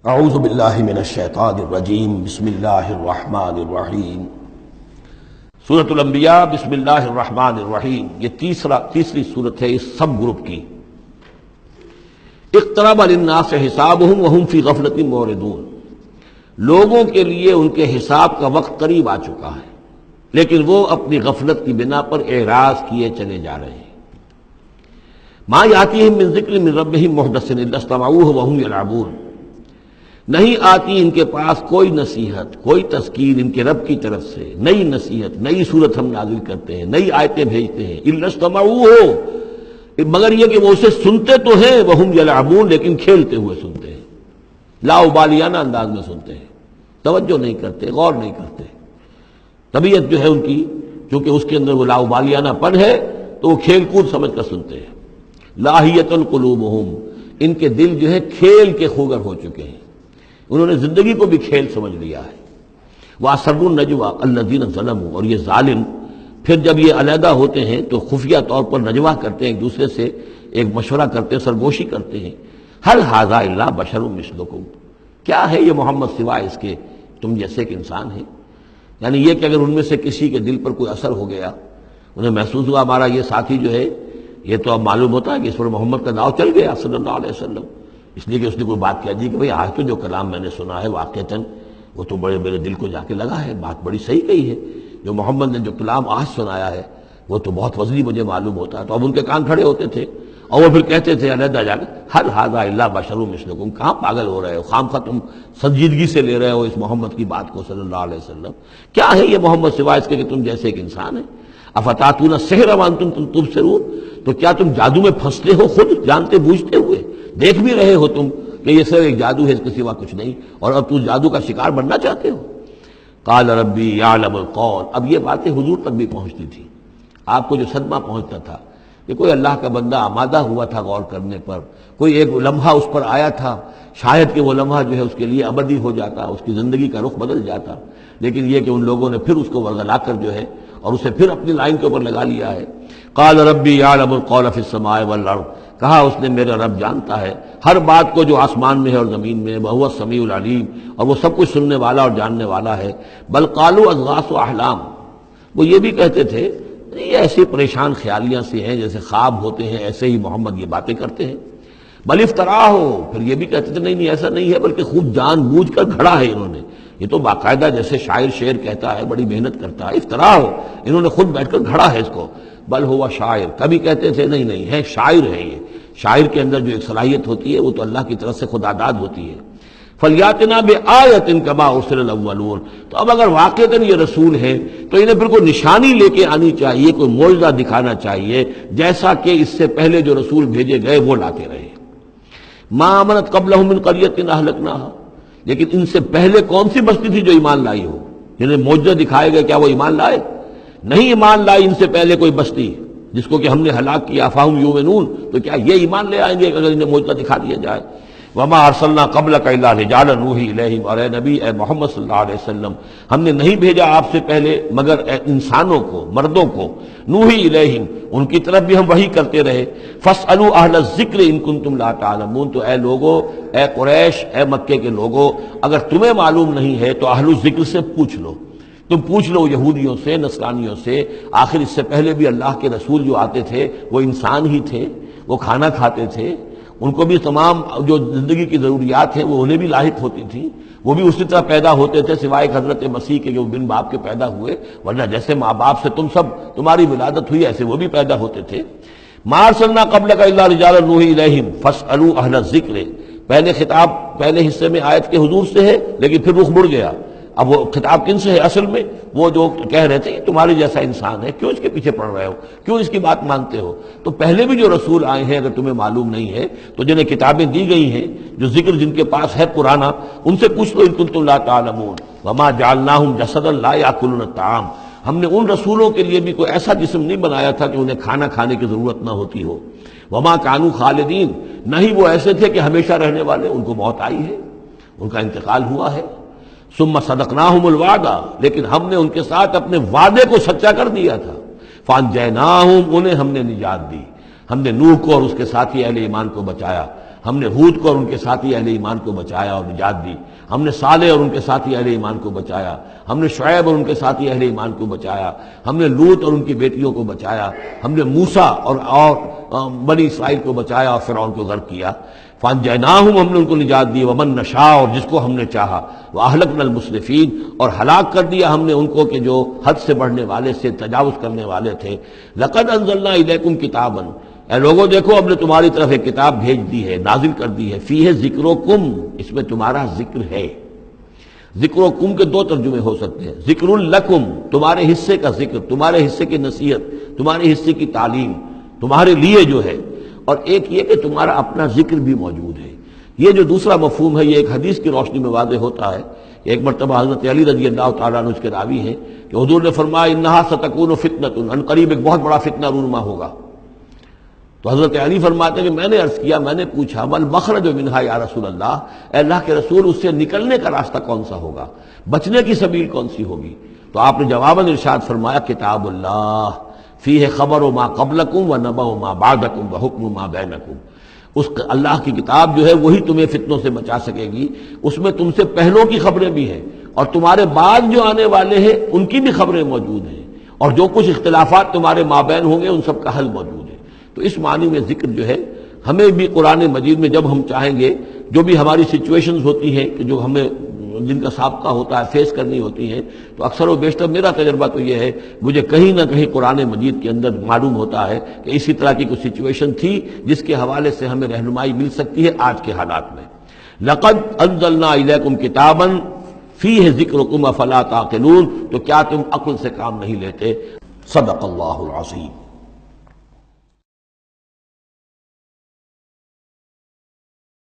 اعوذ باللہ من الشیطان الرجیم بسم اللہ الرحمن الرحیم سورۃ الانبیاء بسم اللہ الرحمن الرحیم. یہ تیسری سورت ہے اس سب گروپ کی. اقترب للناس حسابهم وهم فی غفلۃ معرضون. لوگوں کے لیے ان کے حساب کا وقت قریب آ چکا ہے لیکن وہ اپنی غفلت کی بنا پر اعراض کیے چلے جا رہے ہیں. ما یاتیہم من ذکر من ربہم محدث الا استمعوہ وهم یلعبون. نہیں آتی ان کے پاس کوئی نصیحت، کوئی تذکیر ان کے رب کی طرف سے، نئی نصیحت، نئی صورت ہم نازل کرتے ہیں، نئی آیتیں بھیجتے ہیں. الا استمعوہ، مگر یہ کہ وہ اسے سنتے تو ہیں، وہم یلعبون، لیکن کھیلتے ہوئے سنتے ہیں، لا ابالیانہ انداز میں سنتے ہیں، توجہ نہیں کرتے، غور نہیں کرتے. طبیعت جو ہے ان کی، چونکہ اس کے اندر وہ لا ابالیانہ پن ہے تو وہ کھیل کود سمجھ کر سنتے ہیں. لاہیۃ قلوبہم، ان کے دل جو ہے کھیل کے خوگر ہو چکے ہیں، انہوں نے زندگی کو بھی کھیل سمجھ لیا ہے. وَأَسَرُّوا النَّجْوَىٰ الَّذِينَ ظَلَمُوا، اور یہ ظالم پھر جب یہ علیحدہ ہوتے ہیں تو خفیہ طور پر نجوہ کرتے ہیں، ایک دوسرے سے ایک مشورہ کرتے ہیں، سرگوشی کرتے ہیں. هَلْ هَٰذَا إِلَّا بَشَرٌ مِثْلُكُمْ، کیا ہے یہ محمد سوائے اس کے تم جیسے ایک انسان ہے. یعنی یہ کہ اگر ان میں سے کسی کے دل پر کوئی اثر ہو گیا، انہیں محسوس ہوا ہمارا یہ ساتھی جو ہے یہ تو اب معلوم ہوتا ہے کہ اس پر محمد کا داؤ چل گیا صلی اللہ علیہ وسلم، اس لیے کہ اس نے کوئی بات کہہ دی کہ بھئی آج تو جو کلام میں نے سنا ہے واقعتاً وہ تو بڑے میرے دل کو جا کے لگا ہے، بات بڑی صحیح کہی ہے، جو محمد نے جو کلام آج سنایا ہے وہ تو بہت وزنی مجھے معلوم ہوتا ہے. تو اب ان کے کان کھڑے ہوتے تھے اور وہ پھر کہتے تھے علیحدہ جا کے هَلْ هَٰذَا إِلَّا بَشَرٌ مِثْلُكُمْ، کہاں پاگل ہو رہے ہو، خامخواہ تم سنجیدگی سے لے رہے ہو اس محمد کی بات کو صلی اللہ علیہ وسلم. کیا ہے یہ محمد سوائے اس کے کہ تم جیسے ایک انسان ہے. افتاتون السحر وانتم تبصرون، تو کیا تم جادو میں پھنستے ہو خود جانتے بوجھتے ہوئے، دیکھ بھی رہے ہو تم کہ یہ صرف ایک جادو ہے، اس کے سوا کچھ نہیں، اور اب تم جادو کا شکار بننا چاہتے ہو. قال ربی یعلم القول، اب یہ باتیں حضور تک بھی پہنچتی تھی. آپ کو جو صدمہ پہنچتا تھا کہ کوئی اللہ کا بندہ آمادہ ہوا تھا غور کرنے پر، کوئی ایک لمحہ اس پر آیا تھا، شاید کہ وہ لمحہ جو ہے اس کے لیے ابدی ہو جاتا، اس کی زندگی کا رخ بدل جاتا، لیکن یہ کہ ان لوگوں نے پھر اس کو ورگلا کر جو ہے اور اسے پھر اپنی لائن کے اوپر لگا لیا ہے. قال ربی یعلم القول فی السماء والارض، کہا اس نے میرا رب جانتا ہے ہر بات کو جو آسمان میں ہے اور زمین میں ہے، وہو السمیع العلیم، اور وہ سب کچھ سننے والا اور جاننے والا ہے. بل قالوا اضغاث احلام، وہ یہ بھی کہتے تھے یہ ایسی پریشان خیالیاں سے ہیں جیسے خواب ہوتے ہیں، ایسے ہی محمد یہ باتیں کرتے ہیں. بل افطرا ہو، پھر یہ بھی کہتے تھے نہیں ایسا نہیں ہے، بلکہ خوب جان بوجھ کر گھڑا ہے انہوں نے، یہ تو باقاعدہ جیسے شاعر شعر کہتا ہے بڑی محنت کرتا ہے. افطرا ہو، انہوں نے خود بیٹھ کر گھڑا ہے اس کو. بل ہوا شاعر، کبھی کہتے تھے نہیں ہے شاعر ہے. یہ شاعر کے اندر جو ایک صلاحیت ہوتی ہے وہ تو اللہ کی طرف سے خدا داد ہوتی ہے. فلیاتنا بآیۃ کما ارسل الاولون، تو اب اگر واقعتاً یہ رسول ہے تو انہیں پھر کوئی نشانی لے کے آنی چاہیے، کوئی معجزہ دکھانا چاہیے جیسا کہ اس سے پہلے جو رسول بھیجے گئے وہ لاتے رہے. ما آمنت قبلہم من قریۃ اہلکناہا، لیکن ان سے پہلے کون سی بستی تھی جو ایمان لائی ہو، جنہیں معجزہ دکھائے گئے، کیا وہ ایمان لائے؟ نہیں ایمان لائی ان سے پہلے کوئی بستی جس کو کہ ہم نے ہلاک کیا. فاہم یؤمنون، تو کیا یہ ایمان لے آئیں گے اگر انہیں معجزہ دکھا دیا جائے. وما ارسلنا قبلک الا رجالا نوحی الیہم، اور اے نبی اے محمد صلی اللہ علیہ وسلم ہم نے نہیں بھیجا آپ سے پہلے مگر انسانوں کو، مردوں کو. نوحی الیہم، ان کی طرف بھی ہم وحی کرتے رہے. فاسألوا اہل الذکر ان کنتم لا تعلمون، تو اے لوگو، اے قریش، اے مکے کے لوگو، اگر تمہیں معلوم نہیں ہے تو اہل الذکر سے پوچھ لو. تم پوچھ لو یہودیوں سے، نصرانیوں سے. آخر اس سے پہلے بھی اللہ کے رسول جو آتے تھے وہ انسان ہی تھے، وہ کھانا کھاتے تھے، ان کو بھی تمام جو زندگی کی ضروریات ہیں وہ انہیں بھی لاحق ہوتی تھیں، وہ بھی اسی طرح پیدا ہوتے تھے سوائے حضرت مسیح کے جو بن باپ کے پیدا ہوئے، ورنہ جیسے ماں باپ سے تم سب تمہاری ولادت ہوئی ایسے وہ بھی پیدا ہوتے تھے. ما ارسلنا قبلک الا رجالا نوحی الیہم فاسألوا اہل الذکر، پہلے خطاب پہلے حصے میں آیت کے حضور سے ہے لیکن پھر رخ مڑ گیا. اب وہ خطاب کن سے ہے اصل میں؟ وہ جو کہہ رہے تھے کہ تمہارے جیسا انسان ہے، کیوں اس کے پیچھے پڑ رہے ہو، کیوں اس کی بات مانتے ہو. تو پہلے بھی جو رسول آئے ہیں اگر تمہیں معلوم نہیں ہے تو جنہیں کتابیں دی گئی ہیں، جو ذکر جن کے پاس ہے پرانا، ان سے پوچھ لو ان کنتم لا تعلمون. وما جعلناہم جسدا لا یاکلون الطعام، ہم نے ان رسولوں کے لیے بھی کوئی ایسا جسم نہیں بنایا تھا کہ انہیں کھانا کھانے کی ضرورت نہ ہوتی ہو. وما کانوا خالدین، نہیں وہ ایسے تھے کہ ہمیشہ رہنے والے، ان کو موت آئی ہے، ان کا انتقال ہوا ہے. ثم صدقناہم الوعدہ، لیکن ہم نے ان کے ساتھ اپنے وعدے کو سچا کر دیا تھا. فانجیناہم، انہیں ہم نے نجات دی، ہم نے نوح کو اور اس کے ساتھی اہل ایمان کو بچایا. ہم نے ہود کو اور ان کے ساتھی اہل ایمان کو بچایا اور نجات دی، ہم نے صالح اور ان کے ساتھی اہل ایمان کو بچایا، ہم نے شعیب اور ان کے ساتھی اہل ایمان کو بچایا، ہم نے لوط اور ان کی بیٹیوں کو بچایا، ہم نے موسیٰ اور بنی اسرائیل کو بچایا اور فرعون کو غرق کیا۔ فانجیناہم، ہم نے ان کو نجات دی، ومن نشاء، اور جس کو ہم نے چاہا، واہلکنا المسرفین، اور ہلاک کر دیا ہم نے ان کو کہ جو حد سے بڑھنے والے سے تجاوز کرنے والے تھے۔ لقد انزلنا الیکم کتابا، اے لوگوں دیکھو ہم نے تمہاری طرف ایک کتاب بھیج دی ہے، نازل کر دی ہے، فیہ ذکرکم، اس میں تمہارا ذکر ہے۔ ذکر و کم کے دو ترجمے ہو سکتے ہیں، ذکر لکم، تمہارے حصے کا ذکر، تمہارے حصے کی نصیحت، تمہارے حصے کی تعلیم، تمہارے لیے جو ہے، اور ایک یہ کہ تمہارا اپنا ذکر بھی موجود ہے۔ یہ جو دوسرا مفہوم ہے یہ ایک حدیث کی روشنی میں واضح ہوتا ہے۔ ایک مرتبہ حضرت علی رضی اللہ تعالیٰ عنہ اس کے راوی ہیں کہ حضور نے فرمایا انہا ستکون فتنۃ، ان قریب ایک بہت بڑا فتنہ رونما ہوگا۔ تو حضرت علی فرماتے ہیں کہ میں نے عرض کیا، میں نے پوچھا والمخرج منہا یا رسول اللہ، اے اللہ کے رسول اس سے نکلنے کا راستہ کون سا ہوگا، بچنے کی سبیل کون سی ہوگی؟ تو آپ نے جواباً ارشاد فرمایا کتاب اللہ فیہ خبر ما قبلکم و نبأ ما بعدکم و حکم ما بینکم، اس اللہ کی کتاب جو ہے وہی تمہیں فتنوں سے بچا سکے گی، اس میں تم سے پہلوں کی خبریں بھی ہیں اور تمہارے بعد جو آنے والے ہیں ان کی بھی خبریں موجود ہیں، اور جو کچھ اختلافات تمہارے مابین ہوں گے ان سب کا حل موجود ہے۔ تو اس معنی میں ذکر جو ہے ہمیں بھی قرآن مجید میں جب ہم چاہیں گے، جو بھی ہماری سچویشنز ہوتی ہیں کہ جو ہمیں جن کا سابقہ ہوتا ہے فیس کرنی ہوتی ہیں، تو اکثر و بیشتر میرا تجربہ تو یہ ہے، مجھے کہیں نہ کہیں قرآن مجید کے اندر معلوم ہوتا ہے کہ اسی طرح کی کوئی سچویشن تھی جس کے حوالے سے ہمیں رہنمائی مل سکتی ہے آج کے حالات میں۔ لقد انزلنا الیکم کتابا فیہ ذکرکم افلا تعقلون، تو کیا تم عقل سے کام نہیں لیتے؟ صدق اللہ العظیم۔